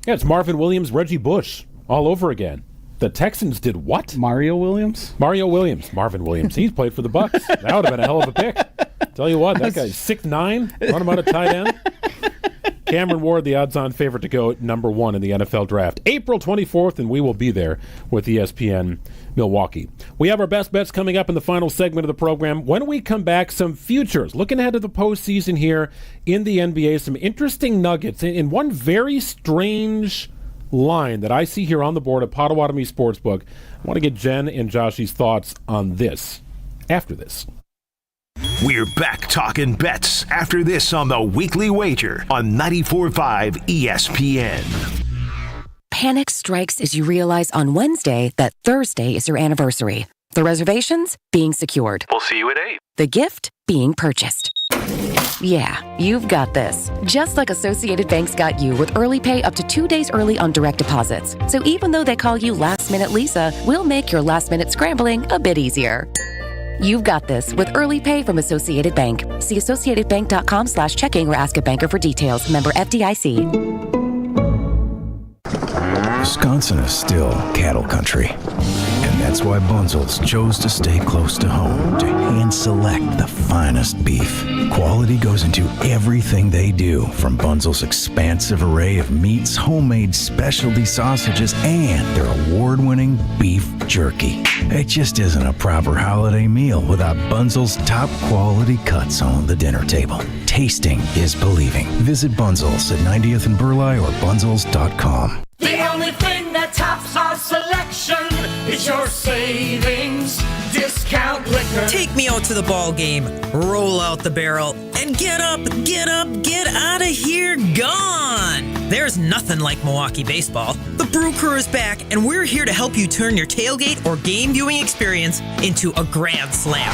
Yeah, it's Marvin Williams, Reggie Bush all over again. The Texans did what? Mario Williams. Marvin Williams. He's played for the Bucs. That would have been a hell of a pick. Tell you what, that guy's 6'9", run him out of tight end. Cameron Ward, the odds-on favorite to go number 1 in the NFL draft. April 24th, and we will be there with ESPN Milwaukee. We have our best bets coming up in the final segment of the program. When we come back, some futures. Looking ahead to the postseason here in the NBA, some interesting nuggets in one very strange line that I see here on the board at Potawatomi Sportsbook. I want to get Jen and Joshy's thoughts on this after this. We're back talking bets after this on the Weekly Wager on 94.5 ESPN. Panic strikes as you realize on Wednesday that Thursday is your anniversary. The reservations being secured. We'll see you at 8. The gift being purchased. Yeah, you've got this. Just like Associated Bank's got you with early pay up to 2 days early on direct deposits. So even though they call you Last Minute Lisa, we'll make your last minute scrambling a bit easier. You've got this with early pay from Associated Bank. See associatedbank.com/checking or ask a banker for details. Member FDIC. Wisconsin is still cattle country. And that's why Bunzel's chose to stay close to home to hand select the finest beef. Quality goes into everything they do, from Bunzel's expansive array of meats, homemade specialty sausages, and their award-winning beef jerky. It just isn't a proper holiday meal without Bunzel's top quality cuts on the dinner table. Tasting is believing. Visit Bunzel's at 90th and Burleigh or bunzels.com. The only thing that tops our selection is your savings discount liquor. Take me out to the ball game, roll out the barrel, and get up, get out of here, gone. There's nothing like Milwaukee baseball. The Brew Crew is back, and we're here to help you turn your tailgate or game viewing experience into a grand slam.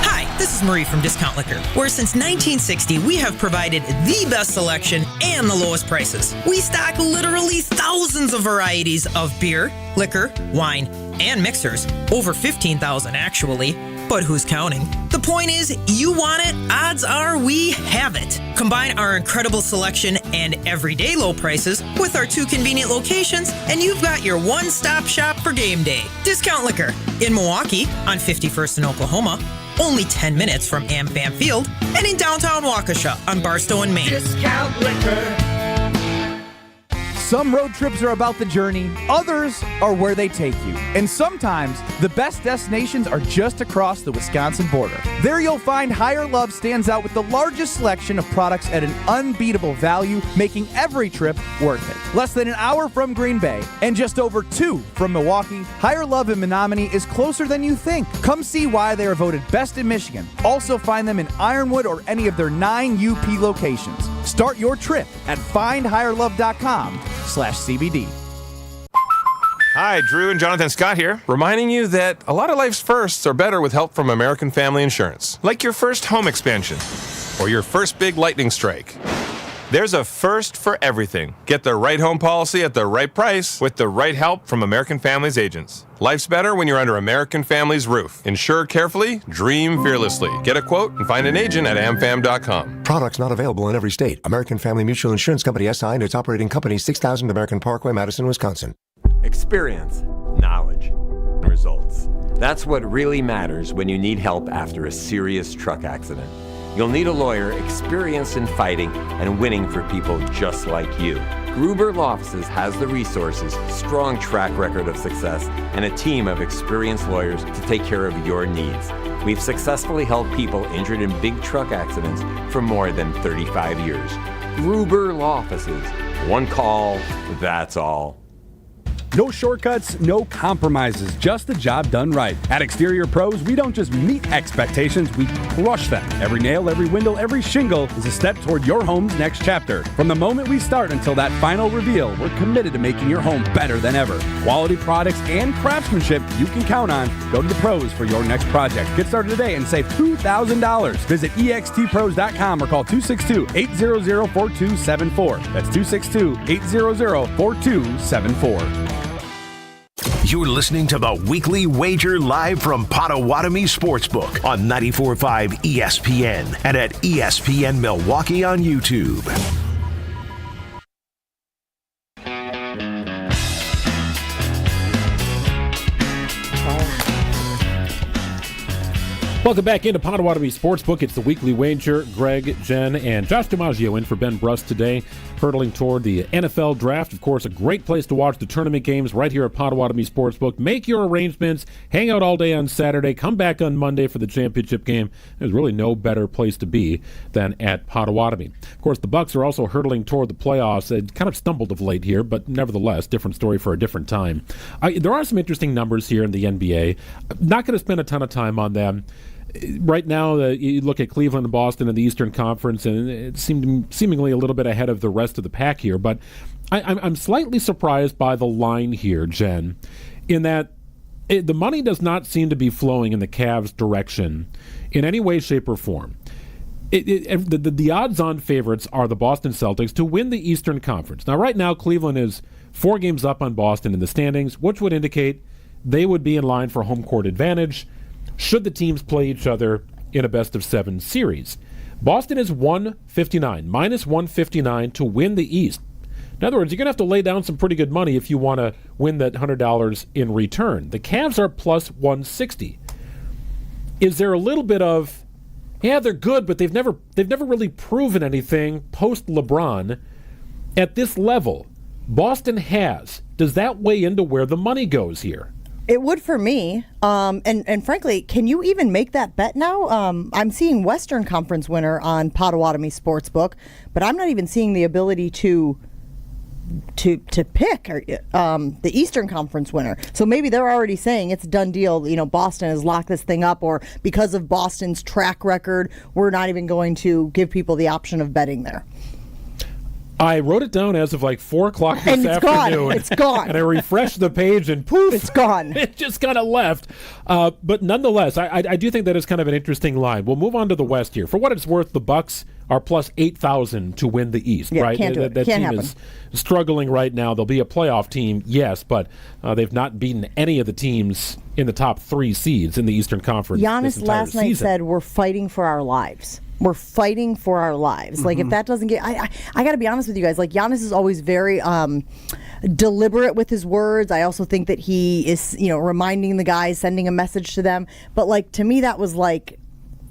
Hi, this is Marie from Discount Liquor, where since 1960 we have provided the best selection and the lowest prices. We stock literally thousands of varieties of beer, liquor, wine, and mixers. Over 15,000 actually, but who's counting? The point is, you want it, odds are we have it. Combine our incredible selection and everyday low prices with our 2 convenient locations, and you've got your one-stop shop for game day. Discount Liquor in Milwaukee on 51st in Oklahoma, only 10 minutes from AmFam Field, and in downtown Waukesha on Barstow and Main. Discount Liquor. Some road trips are about the journey, others are where they take you. And sometimes, the best destinations are just across the Wisconsin border. There you'll find Higher Love stands out with the largest selection of products at an unbeatable value, making every trip worth it. Less than an hour from Green Bay and just over 2 from Milwaukee, Higher Love in Menominee is closer than you think. Come see why they are voted best in Michigan. Also find them in Ironwood or any of their 9 UP locations. Start your trip at findhigherlove.com/CBD. Hi, Drew and Jonathan Scott here, reminding you that a lot of life's firsts are better with help from American Family Insurance. Like your first home expansion or your first big lightning strike. There's a first for everything. Get the right home policy at the right price with the right help from American Family's agents. Life's better when you're under American Family's roof. Insure carefully, dream fearlessly. Get a quote and find an agent at amfam.com. Products not available in every state. American Family Mutual Insurance Company SI and its operating company 6000 American Parkway, Madison, Wisconsin. Experience, knowledge, results. That's what really matters when you need help after a serious truck accident. You'll need a lawyer experienced in fighting and winning for people just like you. Gruber Law Offices has the resources, strong track record of success, and a team of experienced lawyers to take care of your needs. We've successfully helped people injured in big truck accidents for more than 35 years. Gruber Law Offices. One call, that's all. No shortcuts, no compromises, just the job done right. At Exterior Pros, we don't just meet expectations, we crush them. Every nail, every window, every shingle is a step toward your home's next chapter. From the moment we start until that final reveal, we're committed to making your home better than ever. Quality products and craftsmanship you can count on. Go to the pros for your next project. Get started today and save $2,000. Visit extpros.com or call 262-800-4274. That's 262-800-4274. You're listening to the Weekly Wager live from Potawatomi Sportsbook on 94.5 ESPN and at ESPN Milwaukee on YouTube. Welcome back into Potawatomi Sportsbook. It's the Weekly Wager. Greg, Jen, and Josh DiMaggio in for Ben Brust today, hurtling toward the NFL Draft. Of course, a great place to watch the tournament games right here at Potawatomi Sportsbook. Make your arrangements. Hang out all day on Saturday. Come back on Monday for the championship game. There's really no better place to be than at Potawatomi. Of course, the Bucks are also hurtling toward the playoffs. They kind of stumbled of late here, but nevertheless, different story for a different time. There are some interesting numbers here in the NBA. I'm not going to spend a ton of time on them. Right now, you look at Cleveland and Boston in the Eastern Conference, and it seemed seemingly a little bit ahead of the rest of the pack here. But I'm slightly surprised by the line here, Jen, in that the money does not seem to be flowing in the Cavs' direction in any way, shape, or form. The odds-on favorites are the Boston Celtics to win the Eastern Conference. Now, right now, Cleveland is 4 games up on Boston in the standings, which would indicate they would be in line for home court advantage should the teams play each other in a best-of-7 series. Boston is 159, minus 159 to win the East. In other words, you're going to have to lay down some pretty good money if you want to win that $100 in return. The Cavs are plus 160. Is there a little bit of, yeah, they're good, but they've never really proven anything post-LeBron at this level? Boston has. Does that weigh into where the money goes here? It would for me. And frankly, can you even make that bet now? I'm seeing Western Conference winner on Potawatomi Sportsbook, but I'm not even seeing the ability to pick the Eastern Conference winner. So maybe they're already saying it's a done deal. You know, Boston has locked this thing up, or because of Boston's track record, we're not even going to give people the option of betting there. I wrote it down as of like 4 o'clock this afternoon. It's gone. And I refreshed the page and poof. It's gone. It just kind of left. But nonetheless, I do think that is kind of an interesting line. We'll move on to the West here. For what it's worth, the Bucks are plus 8,000 to win the East, right? Can't do it. That Can't team happen. is struggling right now. They'll be a playoff team, yes, but they've not beaten any of the teams in the top 3 seeds in the Eastern Conference. Giannis last night said, "We're fighting for our lives." We're fighting for our lives. Like, if that doesn't get... I got to be honest with you guys. Like, Giannis is always very deliberate with his words. I also think that he is, reminding the guys, sending a message to them. But, like, to me, that was like...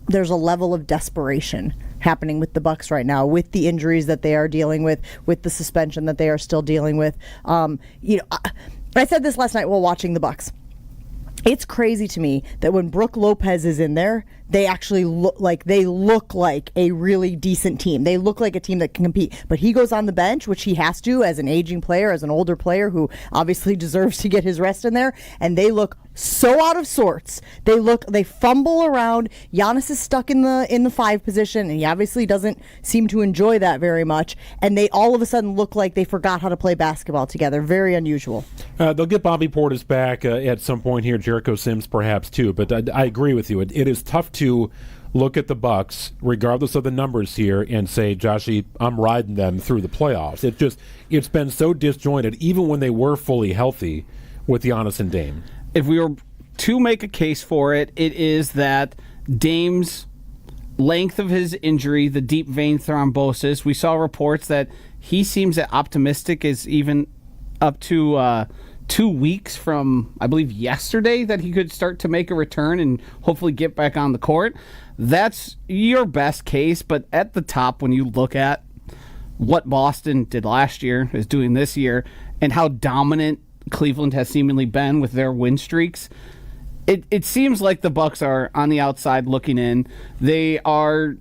There's a level of desperation happening with the Bucks right now, with the injuries that they are dealing with the suspension that they are still dealing with. I said this last night while watching the Bucks. It's crazy to me that when Brook Lopez is in there, they actually look like a really decent team. They look like a team that can compete. But he goes on the bench, which he has to as an aging player, as an older player who obviously deserves to get his rest in there, and they look so out of sorts. They fumble around. Giannis is stuck in the 5 position, and he obviously doesn't seem to enjoy that very much. And they all of a sudden look like they forgot how to play basketball together. Very unusual. They'll get Bobby Portis back at some point here. Jericho Sims perhaps too. But I agree with you. It is tough to look at the Bucks, regardless of the numbers here, and say, Joshy, I'm riding them through the playoffs. It's been so disjointed, even when they were fully healthy with Giannis and Dame. If we were to make a case for it, it is that Dame's length of his injury, the deep vein thrombosis, we saw reports that he seems optimistic is even up to 2 weeks from, I believe, yesterday that he could start to make a return and hopefully get back on the court. That's your best case, but at the top, when you look at what Boston did last year, is doing this year, and how dominant Cleveland has seemingly been with their win streaks, it seems like the Bucks are on the outside looking in. They are...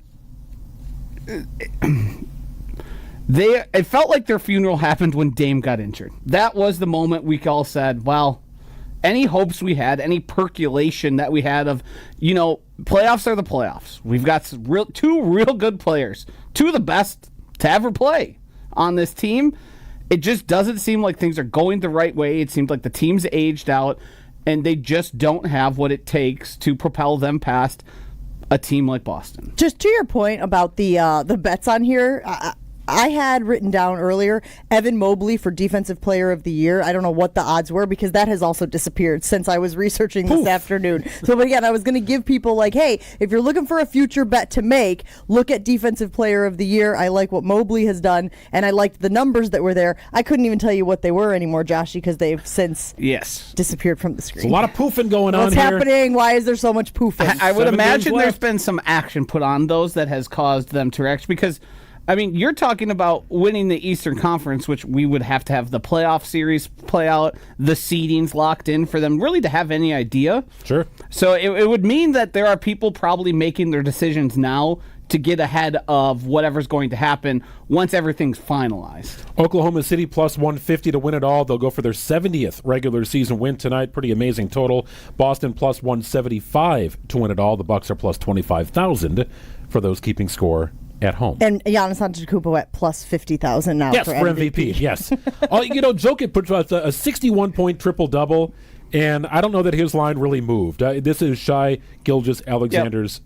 It felt like their funeral happened when Dame got injured. That was the moment we all said, well, any hopes we had, any percolation that we had of, playoffs are the playoffs. We've got two real good players, two of the best to ever play on this team. It just doesn't seem like things are going the right way. It seems like the team's aged out, and they just don't have what it takes to propel them past a team like Boston. Just to your point about the bets on here, I had written down earlier Evan Mobley for Defensive Player of the Year. I don't know what the odds were because that has also disappeared since I was researching this afternoon. So, but again, I was going to give people like, hey, if you're looking for a future bet to make, look at Defensive Player of the Year. I like what Mobley has done, and I liked the numbers that were there. I couldn't even tell you what they were anymore, Joshy, because they've since disappeared from the screen. There's a lot of poofing going on here. What's happening? Why is there so much poofing? I would imagine there's been some action put on those that has caused them to react because you're talking about winning the Eastern Conference, which we would have to have the playoff series play out, the seedings locked in for them really to have any idea. Sure. So it would mean that there are people probably making their decisions now to get ahead of whatever's going to happen once everything's finalized. Oklahoma City plus 150 to win it all. They'll go for their 70th regular season win tonight. Pretty amazing total. Boston plus 175 to win it all. The Bucks are plus 25,000 for those keeping score at home. And Giannis Antetokounmpo at plus 50,000 now for MVP. Yes. Jokic puts out a 61-point triple-double, and I don't know that his line really moved. This is Shai Gilgeous-Alexander's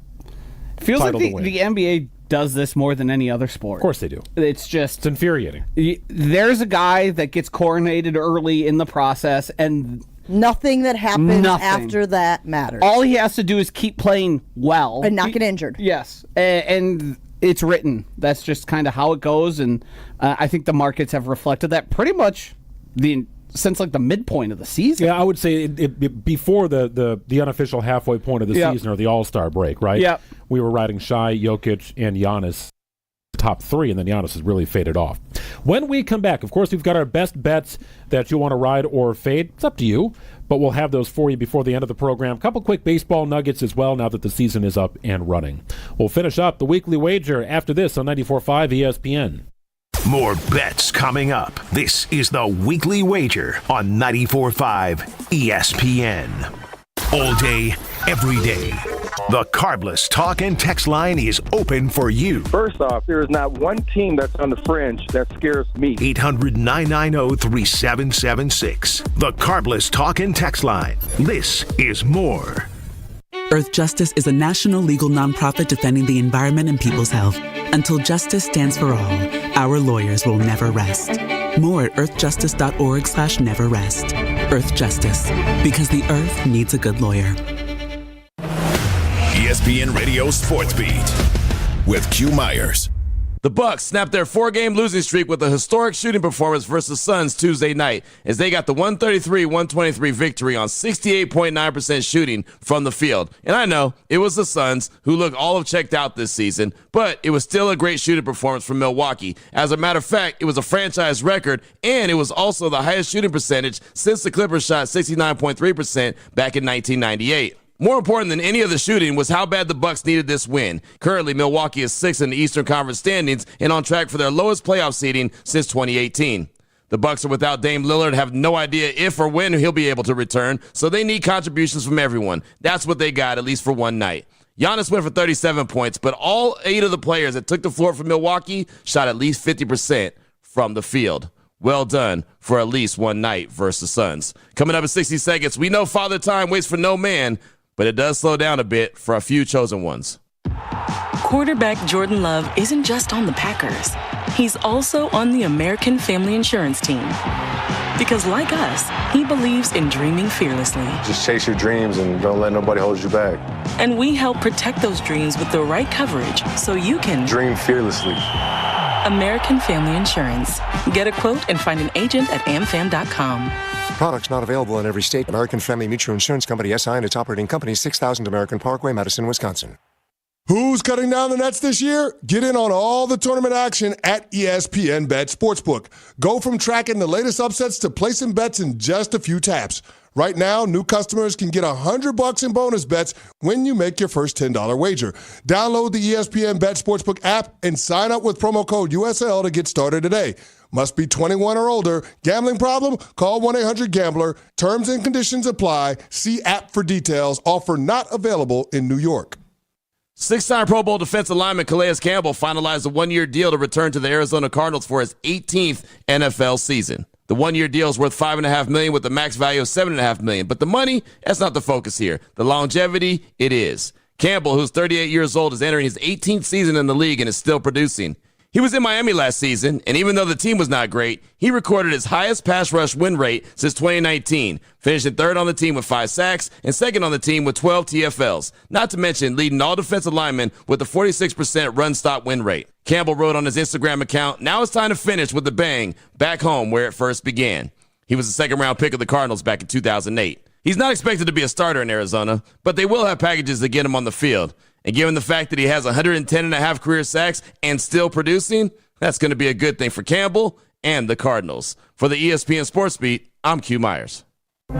Feels like title to win. The NBA does this more than any other sport. Of course they do. It's infuriating. There's a guy that gets coronated early in the process, and nothing that happens after that matters. All he has to do is keep playing well. And not get injured. Yes. And it's written. That's just kind of how it goes, and I think the markets have reflected that pretty much since like the midpoint of the season. Yeah, I would say it before the unofficial halfway point of the season or the All-Star break, right? Yeah. We were riding Shai, Jokic, and Giannis top three, and then Giannis has really faded off. When we come back, of course, we've got our best bets that you want to ride or fade. It's up to you, but we'll have those for you before the end of the program. A couple quick baseball nuggets as well now that the season is up and running. We'll finish up the weekly wager after this on 94.5 ESPN. More bets coming up. This is the Weekly Wager on 94.5 ESPN. All day, every day. The Carbless Talk and Text line is open for you. First off, there is not one team that's on the fringe that scares me. 800-990-3776. The Carbless Talk and Text line. This is more. Earth Justice is a national legal nonprofit defending the environment and people's health. Until justice stands for all, our lawyers will never rest. More at earthjustice.org/neverrest. Earth Justice, because the earth needs a good lawyer. ESPN Radio Sports Beat with Q Myers. The Bucks snapped their 4-game losing streak with a historic shooting performance versus Suns Tuesday night as they got the 133-123 victory on 68.9% shooting from the field. And I know it was the Suns who look all of checked out this season, but it was still a great shooting performance from Milwaukee. As a matter of fact, it was a franchise record, and it was also the highest shooting percentage since the Clippers shot 69.3% back in 1998. More important than any of the shooting was how bad the Bucks needed this win. Currently, Milwaukee is 6th in the Eastern Conference standings and on track for their lowest playoff seeding since 2018. The Bucks are without Dame Lillard, have no idea if or when he'll be able to return, so they need contributions from everyone. That's what they got, at least for one night. Giannis went for 37 points, but all 8 of the players that took the floor for Milwaukee shot at least 50% from the field. Well done for at least one night versus Suns. Coming up in 60 seconds, we know Father Time waits for no man, but it does slow down a bit for a few chosen ones. Quarterback Jordan Love isn't just on the Packers. He's also on the American Family Insurance team. Because like us, he believes in dreaming fearlessly. Just chase your dreams and don't let nobody hold you back. And we help protect those dreams with the right coverage so you can dream fearlessly. American Family Insurance. Get a quote and find an agent at amfam.com. Products not available in every state. American Family Mutual Insurance Company, SI, and its operating company, 6000 American Parkway, Madison, Wisconsin. Who's cutting down the nets this year? Get in on all the tournament action at ESPN Bet Sportsbook. Go from tracking the latest upsets to placing bets in just a few taps. Right now, new customers can get $100 in bonus bets when you make your first $10 wager. Download the ESPN Bet Sportsbook app and sign up with promo code USL to get started today. Must be 21 or older. Gambling problem? Call 1-800-GAMBLER. Terms and conditions apply. See app for details. Offer not available in New York. 6-time Pro Bowl defensive lineman Calais Campbell finalized a 1-year deal to return to the Arizona Cardinals for his 18th NFL season. The 1-year deal is worth $5.5 million with a max value of $7.5 million. But the money, that's not the focus here. The longevity, it is. Campbell, who's 38 years old, is entering his 18th season in the league and is still producing. He was in Miami last season, and even though the team was not great, he recorded his highest pass rush win rate since 2019, finishing 3rd on the team with 5 sacks and 2nd on the team with 12 TFLs, not to mention leading all defensive linemen with a 46% run-stop win rate. Campbell wrote on his Instagram account, "Now it's time to finish with a bang, back home where it first began." He was a 2nd-round pick of the Cardinals back in 2008. He's not expected to be a starter in Arizona, but they will have packages to get him on the field. And given the fact that he has 110.5 career sacks and still producing, that's going to be a good thing for Campbell and the Cardinals. For the ESPN Sports Beat, I'm Q Myers.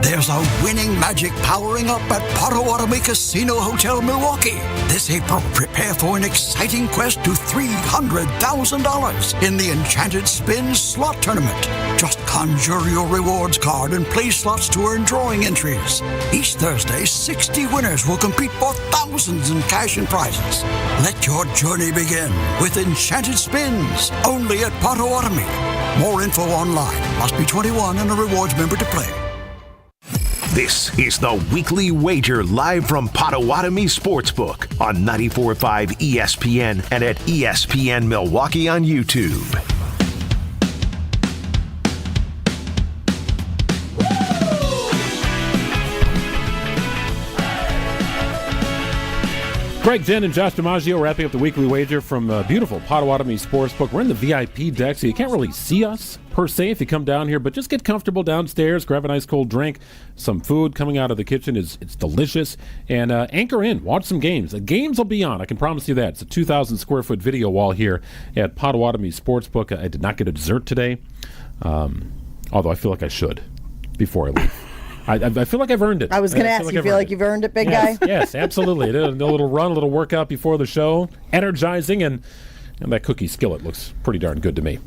There's a winning magic powering up at Potawatomi Casino Hotel, Milwaukee. This April, prepare for an exciting quest to $300,000 in the Enchanted Spin Slot Tournament. Just conjure your rewards card and play slots to earn drawing entries. Each Thursday, 60 winners will compete for thousands in cash and prizes. Let your journey begin with Enchanted Spins, only at Potawatomi. More info online. Must be 21 and a rewards member to play. This is the Weekly Wager live from Potawatomi Sportsbook on 94.5 ESPN and at ESPN Milwaukee on YouTube. Greg Jen and Josh DiMaggio wrapping up the Weekly Wager from beautiful Potawatomi Sportsbook. We're in the VIP deck, so you can't really see us per se if you come down here, but just get comfortable downstairs, grab a nice cold drink, some food coming out of the kitchen. It's delicious, and anchor in, watch some games. The games will be on, I can promise you that. It's a 2,000 square foot video wall here at Potawatomi Sportsbook. I did not get a dessert today, although I feel like I should before I leave. I feel like I've earned it. I was going to ask, you feel like you've earned it, big guy? Yes, absolutely. A little run, a little workout before the show, energizing, and that cookie skillet looks pretty darn good to me.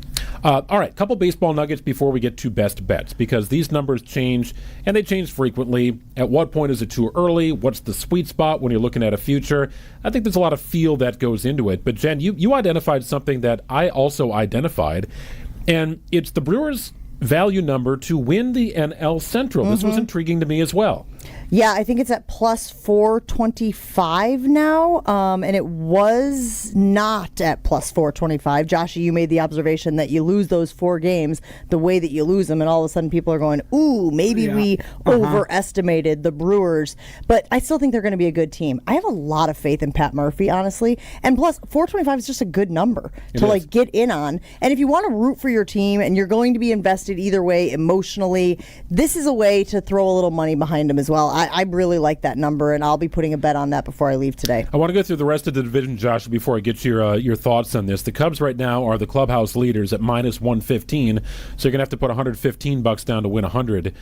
All right, couple baseball nuggets before we get to best bets, because these numbers change, and they change frequently. At what point is it too early? What's the sweet spot when you're looking at a future? I think there's a lot of feel that goes into it. But, Jen, you identified something that I also identified, and it's the Brewers' value number to win the NL Central. This was intriguing to me as well. Yeah, I think it's at plus 425 now, and it was not at plus 425. Josh, you made the observation that you lose those 4 games the way that you lose them, and all of a sudden people are going, ooh, maybe we overestimated the Brewers. But I still think they're going to be a good team. I have a lot of faith in Pat Murphy, honestly, and plus 425 is just a good number to get in on. And if you want to root for your team and you're going to be invested either way emotionally, this is a way to throw a little money behind them as well. I really like that number, and I'll be putting a bet on that before I leave today. I want to go through the rest of the division, Josh, before I get your thoughts on this. The Cubs right now are the clubhouse leaders at minus 115, so you're going to have to put $115 down to win 100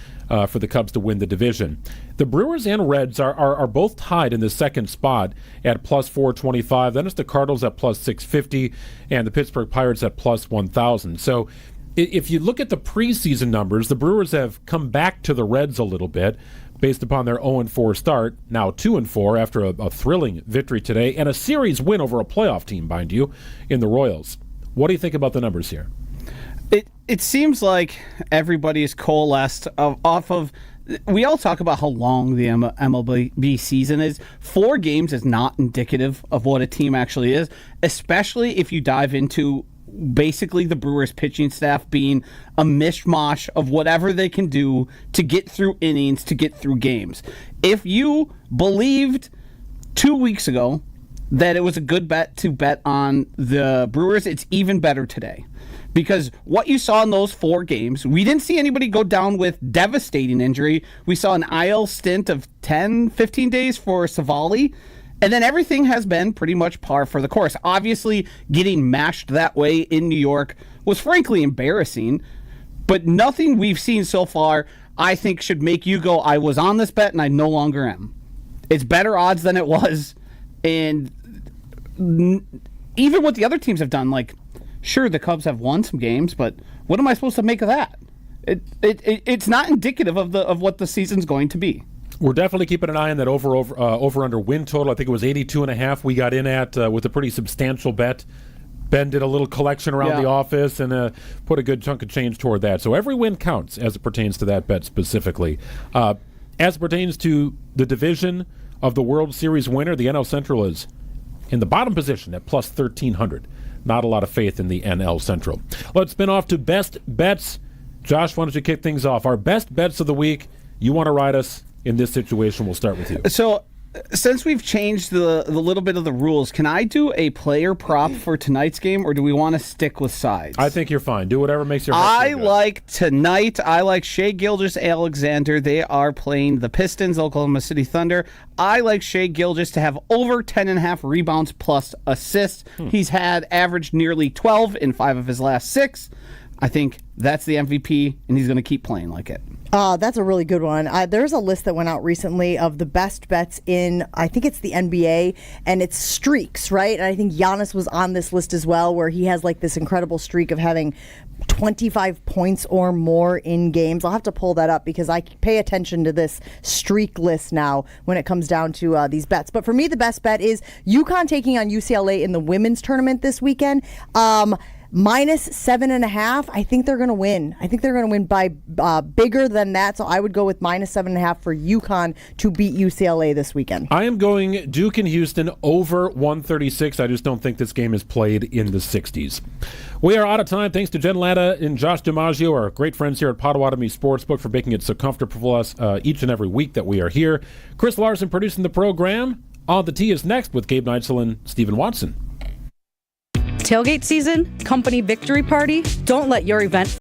for the Cubs to win the division. The Brewers and Reds are both tied in the second spot at plus 425. Then it's the Cardinals at plus 650 and the Pittsburgh Pirates at plus 1,000. So if you look at the preseason numbers, the Brewers have come back to the Reds a little bit based upon their 0-4 start, now 2-4 after a thrilling victory today, and a series win over a playoff team, mind you, in the Royals. What do you think about the numbers here? It seems like everybody is coalesced off of. We all talk about how long the MLB season is. 4 games is not indicative of what a team actually is, especially if you dive into basically the Brewers pitching staff being a mishmash of whatever they can do to get through innings, to get through games. If you believed 2 weeks ago that it was a good bet to bet on the Brewers, it's even better today. Because what you saw in those 4 games, we didn't see anybody go down with devastating injury. We saw an IL stint of 10, 15 days for Savali. And then everything has been pretty much par for the course. Obviously, getting mashed that way in New York was frankly embarrassing. But nothing we've seen so far, I think, should make you go, I was on this bet and I no longer am. It's better odds than it was. And even what the other teams have done, like, sure, the Cubs have won some games, but what am I supposed to make of that? It's not indicative of what the season's going to be. We're definitely keeping an eye on that over-under win total. I think it was 82.5 we got in at with a pretty substantial bet. Ben did a little collection around the office and put a good chunk of change toward that. So every win counts as it pertains to that bet specifically. As it pertains to the division of the World Series winner, the NL Central is in the bottom position at plus 1,300. Not a lot of faith in the NL Central. Let's spin off to best bets. Josh, why don't you kick things off? Our best bets of the week. You want to ride us in this situation? We'll start with you. So, since we've changed the little bit of the rules, can I do a player prop for tonight's game, or do we want to stick with sides? I think you're fine. Do whatever makes your heart feel good. Like tonight, I like Shea Gilgeous-Alexander. They are playing the Pistons, Oklahoma City Thunder. I like Shea Gilgeous to have over 10.5 rebounds plus assists. He's had averaged nearly 12 in 5 of his last 6. I think that's the MVP, and he's going to keep playing like it. That's a really good one. There's a list that went out recently of the best bets in, I think it's the NBA, and it's streaks, right? And I think Giannis was on this list as well, where he has like this incredible streak of having 25 points or more in games. I'll have to pull that up because I pay attention to this streak list now when it comes down to these bets. But for me, the best bet is UConn taking on UCLA in the women's tournament this weekend. Minus 7.5. I think they're going to win. I think they're going to win by bigger than that. So I would go with minus 7.5 for UConn to beat UCLA this weekend. I am going Duke and Houston over 136. I just don't think this game is played in the 60s. We are out of time. Thanks to Jen Latta and Josh DiMaggio, our great friends here at Potawatomi Sportsbook, for making it so comfortable for us each and every week that we are here. Chris Larson producing the program. On the Tee is next with Gabe Neitzel and Stephen Watson. Tailgate season, company victory party. Don't let your event